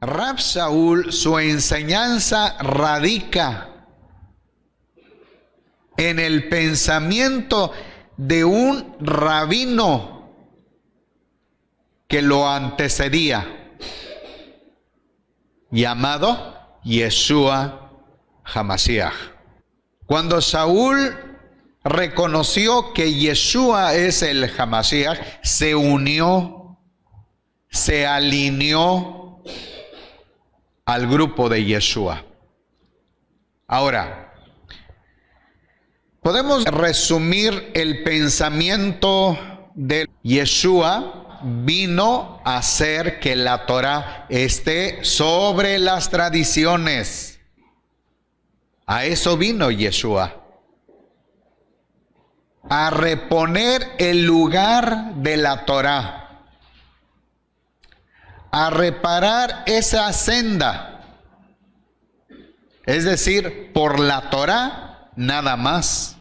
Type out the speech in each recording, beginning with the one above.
Rab Shaul, su enseñanza radica en el pensamiento de un rabino que lo antecedía, llamado Yeshua HaMashiach. Cuando Shaul reconoció que Yeshua es el HaMashiach, se unió, se alineó al grupo de Yeshua. Ahora, podemos resumir el pensamiento de Yeshua. Vino a hacer que la Torah esté sobre las tradiciones. A eso vino Yeshua. A reponer el lugar de la Torah. A reparar esa senda. Es decir, por la Torah nada más.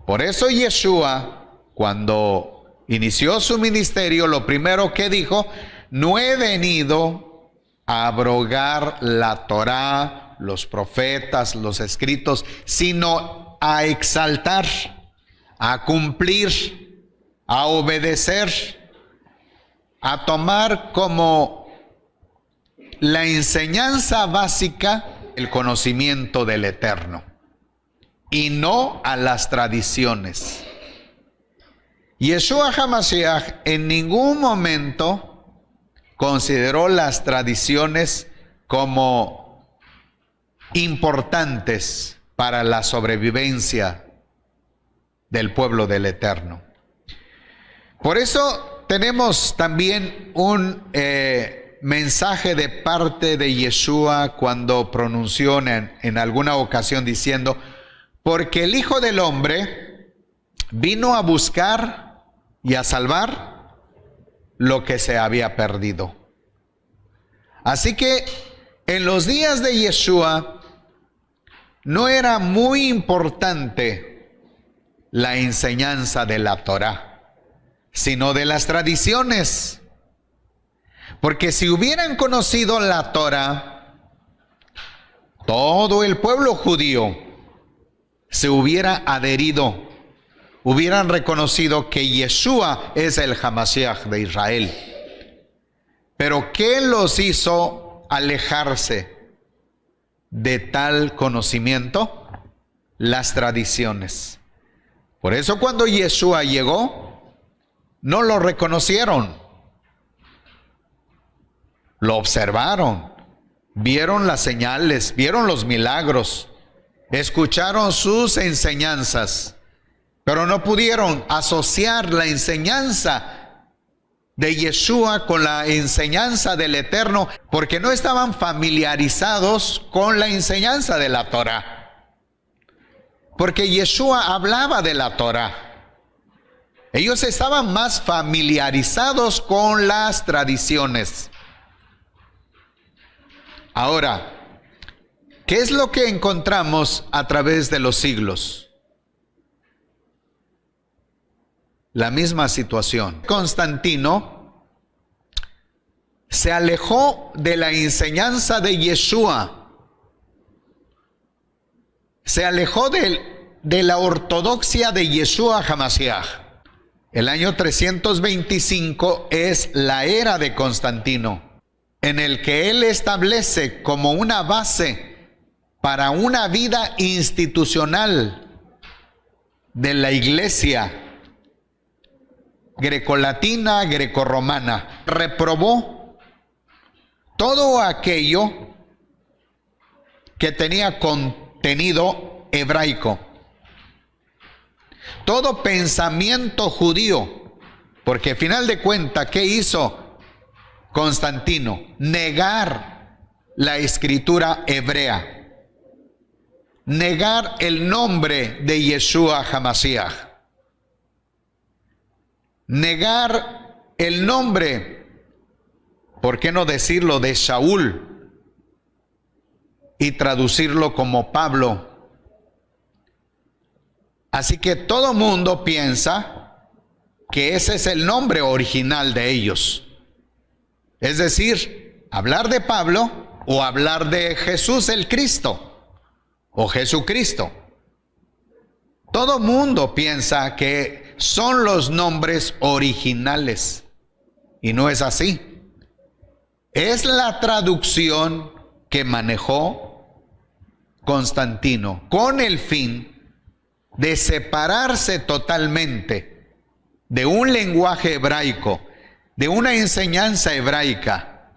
Por eso Yeshua, cuando inició su ministerio, lo primero que dijo: no he venido a abrogar la Torá, los profetas, los escritos, sino a exaltar, a cumplir, a obedecer, a tomar como la enseñanza básica el conocimiento del Eterno, y no a las tradiciones. Yeshua HaMashiach en ningún momento consideró las tradiciones como importantes para la sobrevivencia del pueblo del Eterno. Por eso tenemos también un mensaje de parte de Yeshua cuando pronunció en alguna ocasión diciendo: porque el Hijo del Hombre vino a buscar y a salvar lo que se había perdido. Así que en los días de Yeshua no era muy importante la enseñanza de la Torá, sino de las tradiciones. Porque si hubieran conocido la Torá, todo el pueblo judío se hubiera adherido, hubieran reconocido que Yeshua es el HaMashiach de Israel. Pero ¿qué los hizo alejarse de tal conocimiento? Las tradiciones. Por eso cuando Yeshua llegó, no lo reconocieron. Lo observaron, vieron las señales, vieron los milagros, escucharon sus enseñanzas, pero no pudieron asociar la enseñanza de Yeshua con la enseñanza del Eterno, porque no estaban familiarizados con la enseñanza de la Torah. Porque Yeshua hablaba de la Torah. Ellos estaban más familiarizados con las tradiciones. Ahora, ¿qué es lo que encontramos a través de los siglos? La misma situación. Constantino se alejó de la enseñanza de Yeshua. Se alejó de la ortodoxia de Yeshua HaMashiach. El año 325 es la era de Constantino, en el que él establece como una base para una vida institucional de la iglesia grecolatina, grecorromana. Reprobó todo aquello que tenía contenido hebraico, todo pensamiento judío, porque al final de cuentas, ¿qué hizo Constantino? Negar la escritura hebrea, negar el nombre de Yeshua HaMashiach, negar el nombre, ¿por qué no decirlo?, de Shaul y traducirlo como Pablo. Así que todo mundo piensa que ese es el nombre original de ellos. Es decir, hablar de Pablo o hablar de Jesús el Cristo o Jesucristo. Todo mundo piensa que son los nombres originales y no es así. Es la traducción que manejó Constantino con el fin de separarse totalmente de un lenguaje hebraico, de una enseñanza hebraica.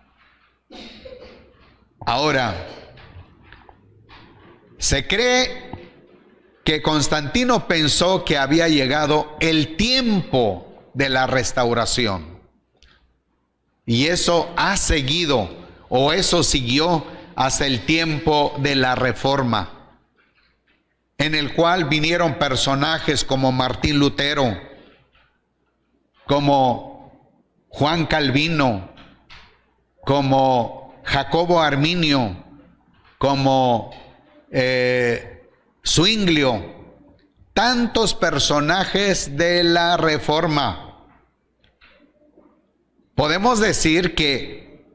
Ahora, se cree que Constantino pensó que había llegado el tiempo de la restauración. Y eso ha seguido, o eso siguió hasta el tiempo de la Reforma, en el cual vinieron personajes como Martín Lutero, como Juan Calvino, como Jacobo Arminio, como Zwinglio, tantos personajes de la Reforma. Podemos decir que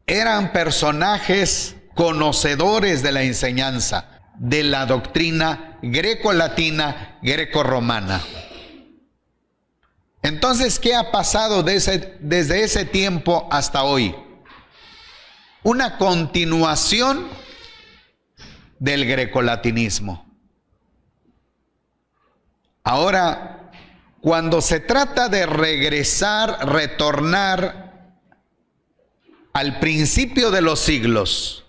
eran personajes conocedores de la enseñanza, de la doctrina greco-latina, greco-romana. Entonces, ¿qué ha pasado desde ese tiempo hasta hoy? Una continuación del grecolatinismo. Ahora, cuando se trata de retornar al principio de los siglos,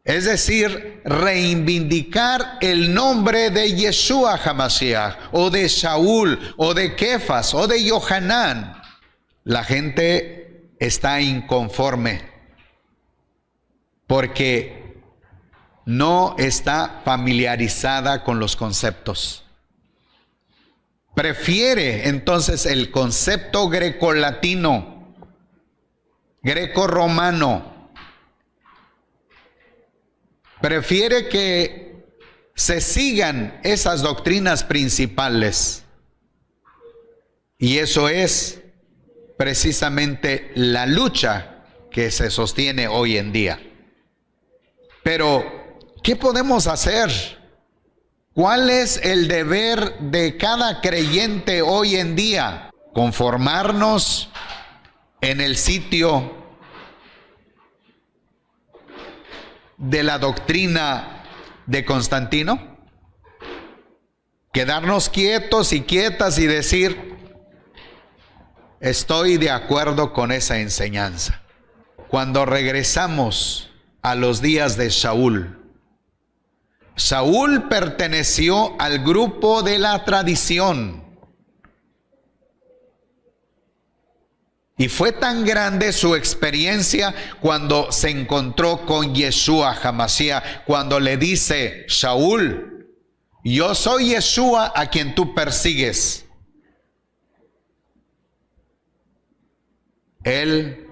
es decir, reivindicar el nombre de Yeshua HaMashiach, o de Shaul, o de Kefas, o de Yohanan, la gente está inconforme porque no está familiarizada con los conceptos. Prefiere entonces el concepto grecolatino, greco-romano. Prefiere que se sigan esas doctrinas principales. Y eso es precisamente la lucha que se sostiene hoy en día. Pero, ¿qué podemos hacer? ¿Cuál es el deber de cada creyente hoy en día? ¿Conformarnos en el sitio de la doctrina de Constantino? ¿Quedarnos quietos y quietas y decir, estoy de acuerdo con esa enseñanza? Cuando regresamos a los días de Saúl, Saúl perteneció al grupo de la tradición. Y fue tan grande su experiencia cuando se encontró con Yeshua HaMashiach, cuando le dice, Saúl, yo soy Yeshua a quien tú persigues. Él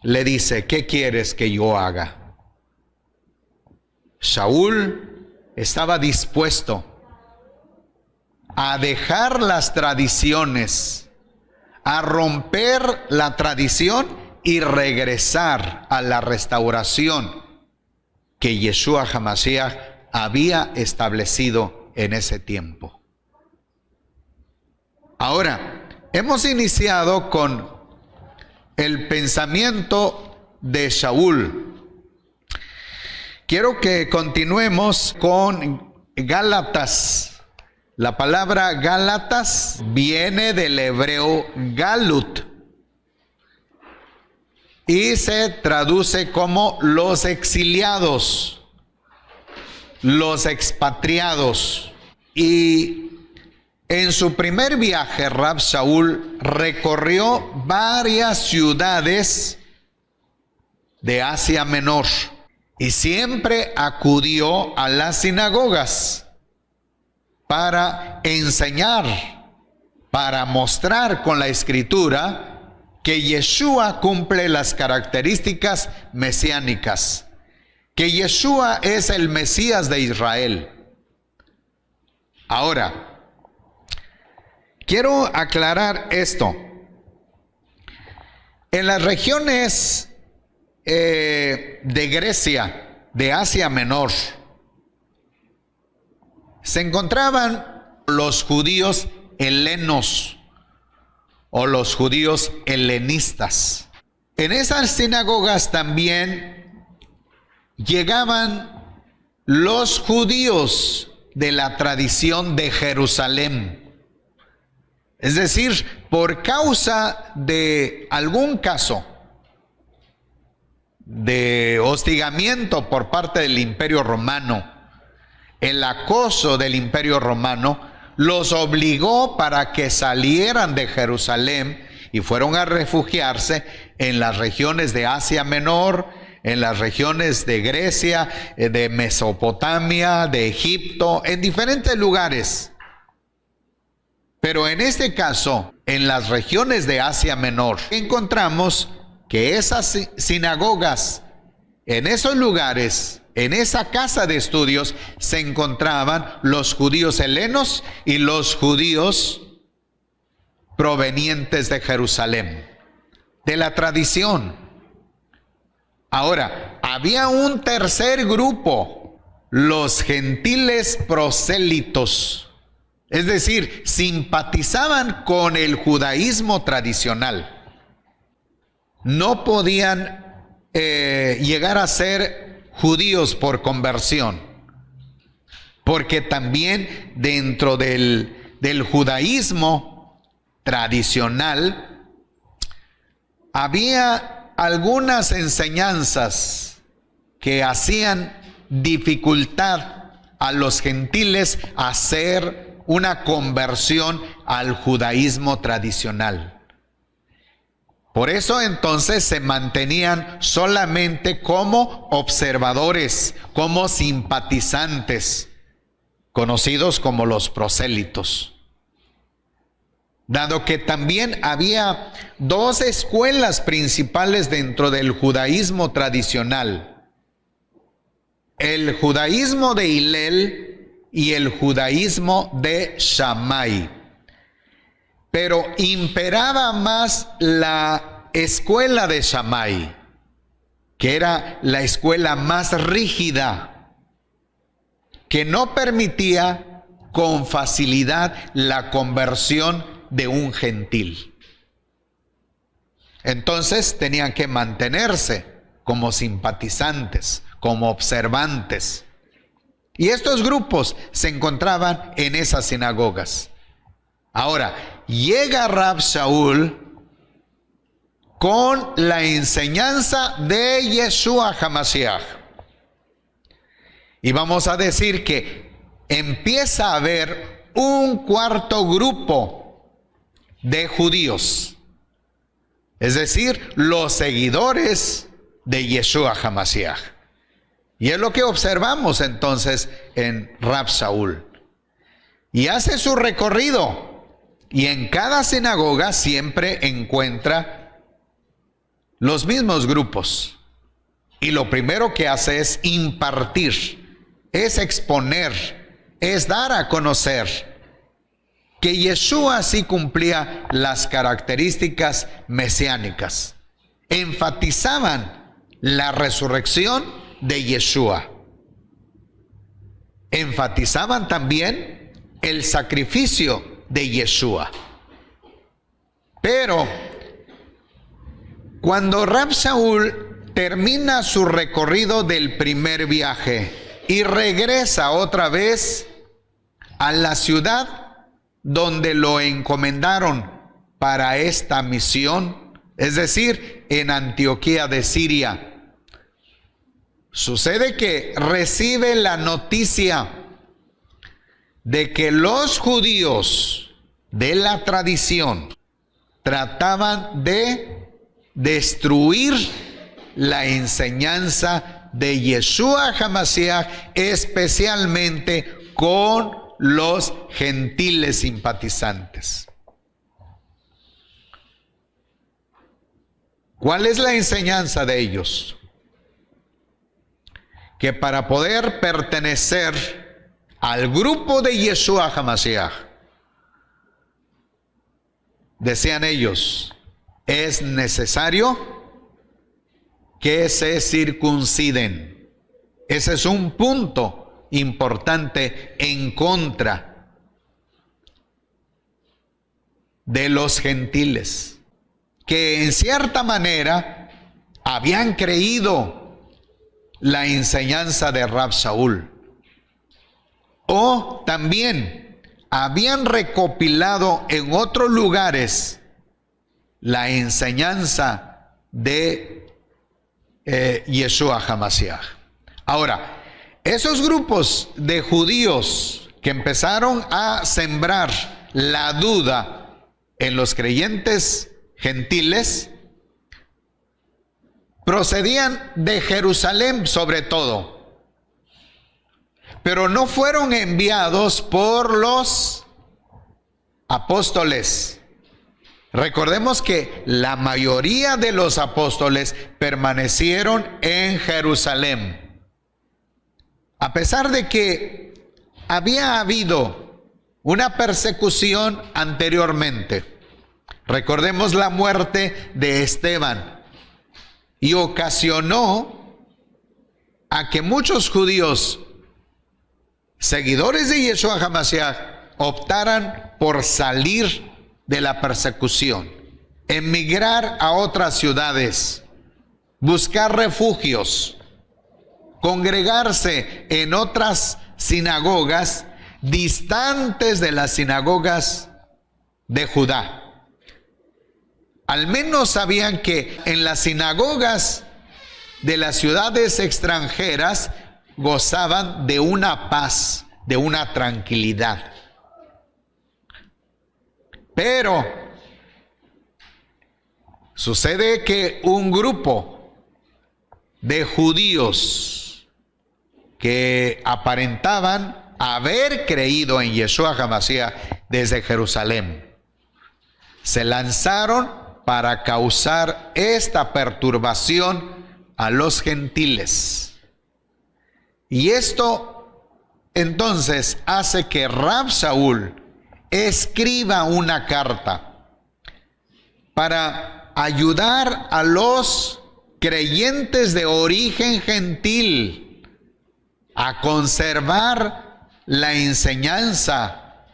le dice, ¿qué quieres que yo haga? Saúl estaba dispuesto a dejar las tradiciones, a romper la tradición y regresar a la restauración que Yeshua HaMashiach había establecido en ese tiempo. Ahora, hemos iniciado con el pensamiento de Saúl. Quiero que continuemos con Gálatas. La palabra Gálatas viene del hebreo Galut y se traduce como los exiliados, los expatriados. Y en su primer viaje, Rab Saúl recorrió varias ciudades de Asia Menor y siempre acudió a las sinagogas para enseñar, para mostrar con la escritura que Yeshua cumple las características mesiánicas, que Yeshua es el Mesías de Israel. Ahora, quiero aclarar esto. En las regiones de Grecia, de Asia Menor, se encontraban los judíos helenos o los judíos helenistas. En esas sinagogas también llegaban los judíos de la tradición de Jerusalén. Es decir, por causa de algún caso de hostigamiento por parte del Imperio Romano, el acoso del Imperio Romano los obligó para que salieran de Jerusalén y fueron a refugiarse en las regiones de Asia Menor, en las regiones de Grecia, de Mesopotamia, de Egipto, en diferentes lugares. Pero en este caso, en las regiones de Asia Menor, encontramos que esas sinagogas, en esos lugares, en esa casa de estudios, se encontraban los judíos helenos y los judíos provenientes de Jerusalén, de la tradición. Ahora, había un tercer grupo, los gentiles prosélitos, es decir, simpatizaban con el judaísmo tradicional. No podían llegar a ser judíos por conversión, porque también dentro del judaísmo tradicional había algunas enseñanzas que hacían dificultad a los gentiles a hacer una conversión al judaísmo tradicional. Por eso entonces se mantenían solamente como observadores, como simpatizantes, conocidos como los prosélitos. Dado que también había dos escuelas principales dentro del judaísmo tradicional: el judaísmo de Hillel y el judaísmo de Shammai. Pero imperaba más la escuela de Shammai, que era la escuela más rígida, que no permitía con facilidad la conversión de un gentil. Entonces tenían que mantenerse como simpatizantes, como observantes. Y estos grupos se encontraban en esas sinagogas. Ahora, llega Rab Shaul con la enseñanza de Yeshua HaMashiach. Y vamos a decir que empieza a haber un cuarto grupo de judíos, es decir, los seguidores de Yeshua HaMashiach. Y es lo que observamos entonces en Rab Shaul. Y hace su recorrido. Y en cada sinagoga siempre encuentra los mismos grupos. Y lo primero que hace es impartir, es exponer, es dar a conocer que Yeshua sí cumplía las características mesiánicas. Enfatizaban la resurrección de Yeshua. Enfatizaban también el sacrificio de Yeshua. Pero cuando Rab Shaul termina su recorrido del primer viaje y regresa otra vez a la ciudad donde lo encomendaron para esta misión, es decir, en Antioquía de Siria, sucede que recibe la noticia de que los judíos de la tradición trataban de destruir la enseñanza de Yeshua HaMashiach, especialmente con los gentiles simpatizantes. ¿Cuál es la enseñanza de ellos? Que para poder pertenecer al grupo de Yeshua HaMashiach, decían ellos, es necesario que se circunciden. Ese es un punto importante en contra de los gentiles, que en cierta manera habían creído la enseñanza de Rab Shaul, o también habían recopilado en otros lugares la enseñanza de Yeshua HaMashiach. Ahora, esos grupos de judíos que empezaron a sembrar la duda en los creyentes gentiles procedían de Jerusalén sobre todo, pero no fueron enviados por los apóstoles. Recordemos que la mayoría de los apóstoles permanecieron en Jerusalén, a pesar de que había habido una persecución anteriormente. Recordemos la muerte de Esteban, y ocasionó a que muchos judíos, seguidores de Yeshua HaMashiach, optaran por salir de la persecución, emigrar a otras ciudades, buscar refugios, congregarse en otras sinagogas distantes de las sinagogas de Judá. Al menos sabían que en las sinagogas de las ciudades extranjeras gozaban de una paz, de una tranquilidad. Pero sucede que un grupo de judíos que aparentaban haber creído en Yeshua HaMashiach desde Jerusalén se lanzaron para causar esta perturbación a los gentiles. Y esto entonces hace que Rab Shaul escriba una carta para ayudar a los creyentes de origen gentil a conservar la enseñanza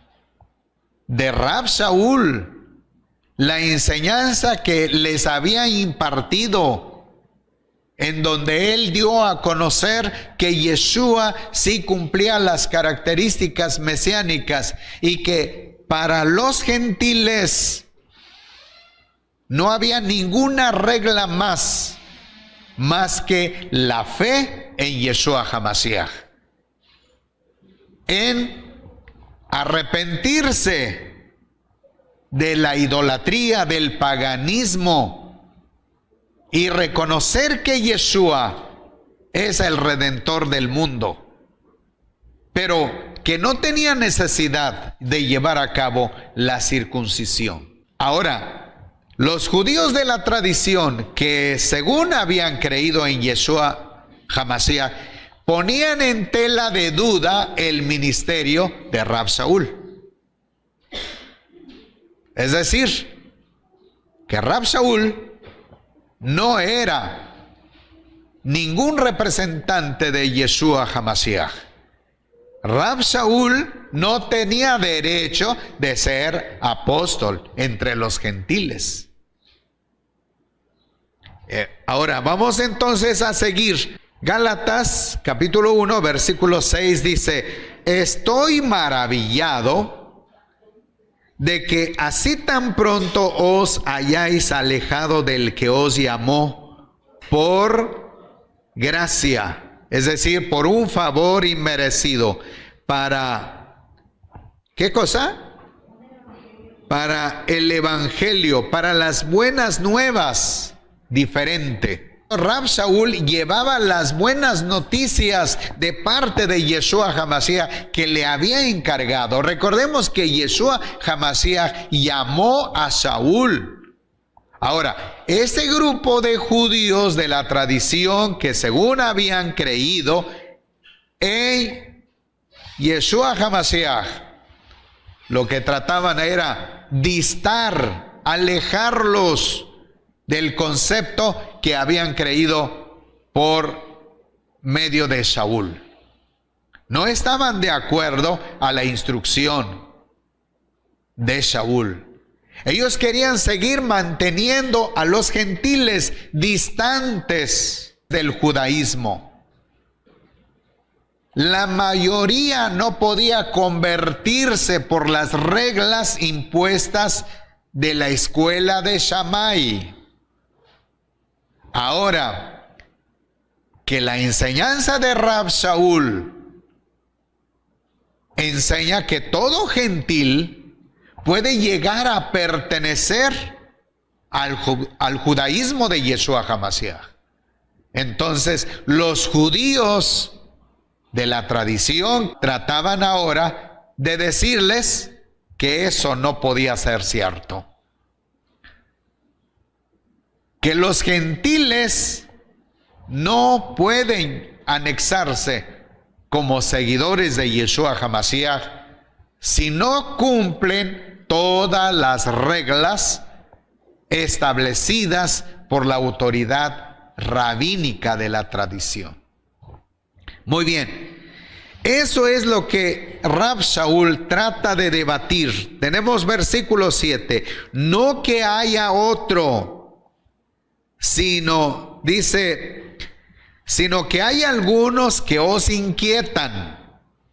de Rab Shaul, la enseñanza que les había impartido, en donde él dio a conocer que Yeshua sí cumplía las características mesiánicas y que para los gentiles no había ninguna regla más que la fe en Yeshua HaMashiach, en arrepentirse de la idolatría, del paganismo, y reconocer que Yeshua es el Redentor del mundo, pero que no tenía necesidad de llevar a cabo la circuncisión. Ahora, los judíos de la tradición, que según habían creído en Yeshua HaMashiach, ponían en tela de duda el ministerio de Rab Shaul. Es decir, que Rab Shaul no era ningún representante de Yeshua HaMashiach. Rab Shaul no tenía derecho de ser apóstol entre los gentiles. Ahora vamos entonces a seguir. Gálatas capítulo 1 versículo 6 dice: estoy maravillado de que así tan pronto os hayáis alejado del que os llamó por gracia, es decir, por un favor inmerecido, para, ¿qué cosa? Para el evangelio, para las buenas nuevas, diferente. Rab Shaul llevaba las buenas noticias de parte de Yeshua HaMashiach que le había encargado. Recordemos que Yeshua HaMashiach llamó a Shaul. Ahora, este grupo de judíos de la tradición que según habían creído en Yeshua HaMashiach, lo que trataban era distar, alejarlos del concepto que habían creído por medio de Saúl. No estaban de acuerdo a la instrucción de Saúl. Ellos querían seguir manteniendo a los gentiles distantes del judaísmo. La mayoría no podía convertirse por las reglas impuestas de la escuela de Shammai. Ahora, que la enseñanza de Rab Shaul enseña que todo gentil puede llegar a pertenecer al judaísmo de Yeshua HaMashiach. Entonces, los judíos de la tradición trataban ahora de decirles que eso no podía ser cierto. Que los gentiles no pueden anexarse como seguidores de Yeshua HaMashiach si no cumplen todas las reglas establecidas por la autoridad rabínica de la tradición. Muy bien, eso es lo que Rab Shaul trata de debatir. Tenemos versículo 7. No que haya otro, sino, dice, sino que hay algunos que os inquietan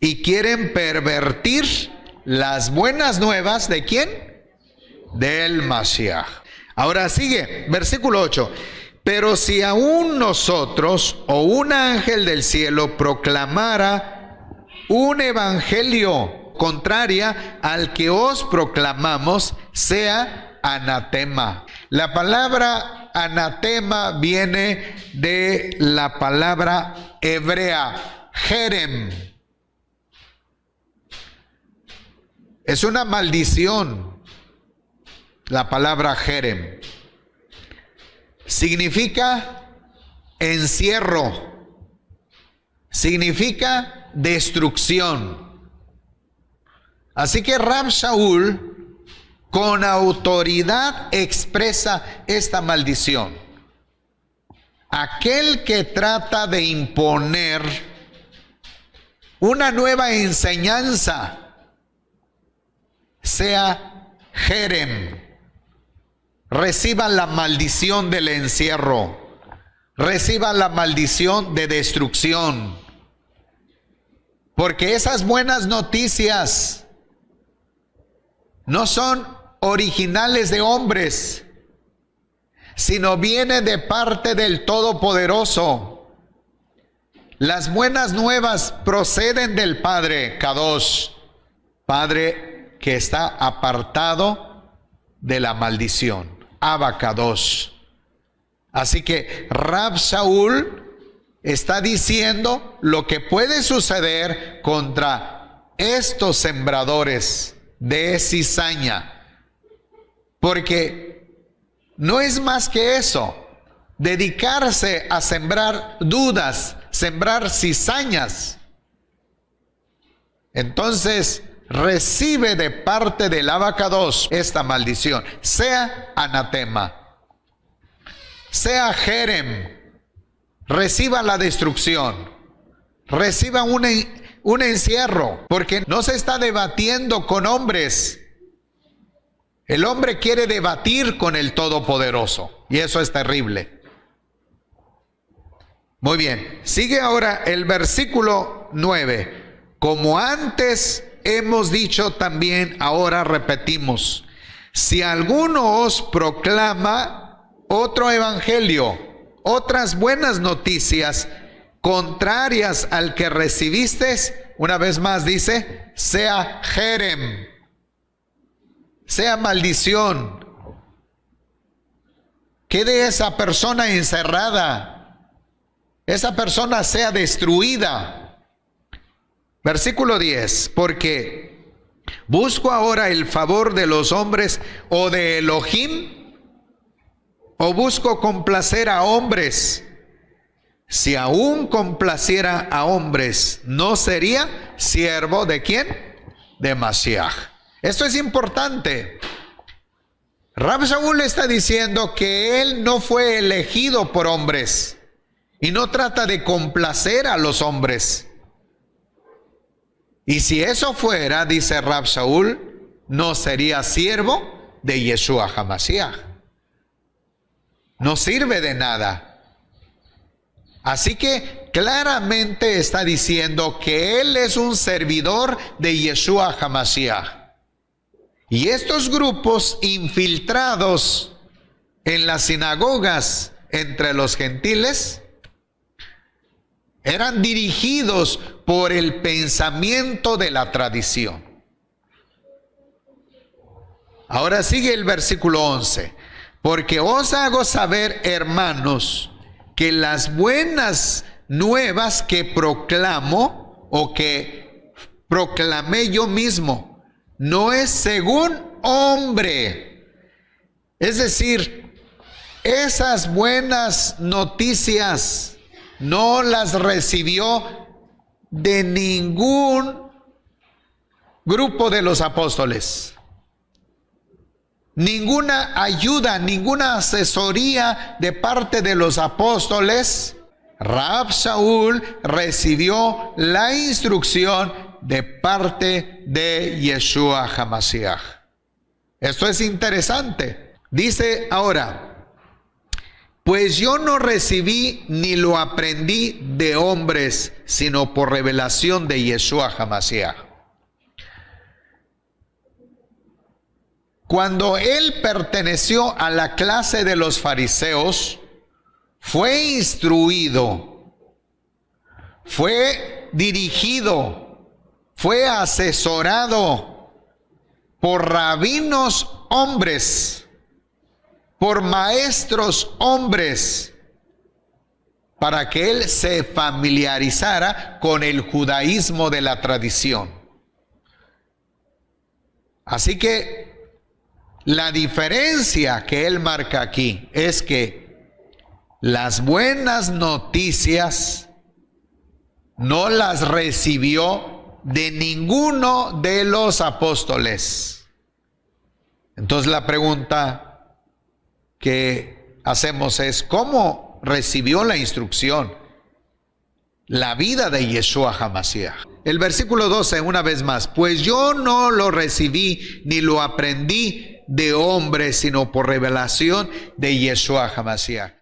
y quieren pervertir las buenas nuevas, ¿de quién? Del Mashiach. Ahora sigue, versículo 8. Pero si aún nosotros o un ángel del cielo proclamara un evangelio contraria al que os proclamamos, sea anatema. La palabra anatema viene de la palabra hebrea, jerem. Es una maldición, la palabra jerem. Significa encierro, significa destrucción. Así que Rab Shaul con autoridad expresa esta maldición. Aquel que trata de imponer una nueva enseñanza, sea jerem, reciban la maldición del encierro, reciban la maldición de destrucción. Porque esas buenas noticias no son originales de hombres, sino vienen de parte del Todopoderoso. Las buenas nuevas proceden del Padre Kadosh, Padre que está apartado de la maldición. Abba Kadosh. Así que Rab Shaul está diciendo lo que puede suceder contra estos sembradores de cizaña, porque no es más que eso, dedicarse a sembrar dudas, sembrar cizañas. Entonces recibe de parte del Abba Kadosh esta maldición, sea anatema, sea jerem, reciba la destrucción, reciba un encierro, porque no se está debatiendo con hombres. El hombre quiere debatir con el Todopoderoso y eso es terrible. Muy bien, sigue ahora el versículo 9. Como antes hemos dicho también, ahora repetimos: si alguno os proclama otro evangelio, otras buenas noticias contrarias al que recibiste, una vez más dice, sea jerem, sea maldición, quede esa persona encerrada, esa persona sea destruida. Versículo 10, porque busco ahora el favor de los hombres o de Elohim, o busco complacer a hombres. Si aún complaciera a hombres, ¿no sería siervo de quién? De Mashiach. Esto es importante. Rab Shaul está diciendo que él no fue elegido por hombres y no trata de complacer a los hombres. Y si eso fuera, dice Rab Shaul, no sería siervo de Yeshua HaMashiach. No sirve de nada. Así que claramente está diciendo que él es un servidor de Yeshua HaMashiach. Y estos grupos infiltrados en las sinagogas entre los gentiles eran dirigidos por el pensamiento de la tradición. Ahora sigue el versículo 11. Porque os hago saber, hermanos, que las buenas nuevas que proclamo o que proclamé yo mismo no es según hombre. Es decir, esas buenas noticias no las recibió de ningún grupo de los apóstoles. Ninguna ayuda, ninguna asesoría de parte de los apóstoles. Rab Shaul recibió la instrucción de parte de Yeshua HaMashiach. Esto es interesante. Dice ahora, pues yo no recibí ni lo aprendí de hombres, sino por revelación de Yeshua HaMashiach. Cuando él perteneció a la clase de los fariseos, fue instruido, fue dirigido, fue asesorado por rabinos hombres, por maestros hombres, para que él se familiarizara con el judaísmo de la tradición. Así que la diferencia que él marca aquí es que las buenas noticias no las recibió de ninguno de los apóstoles. Entonces la pregunta que hacemos es, ¿cómo recibió la instrucción, la vida de Yeshua HaMashiach? El versículo 12, una vez más, pues yo no lo recibí ni lo aprendí de hombre, sino por revelación de Yeshua HaMashiach.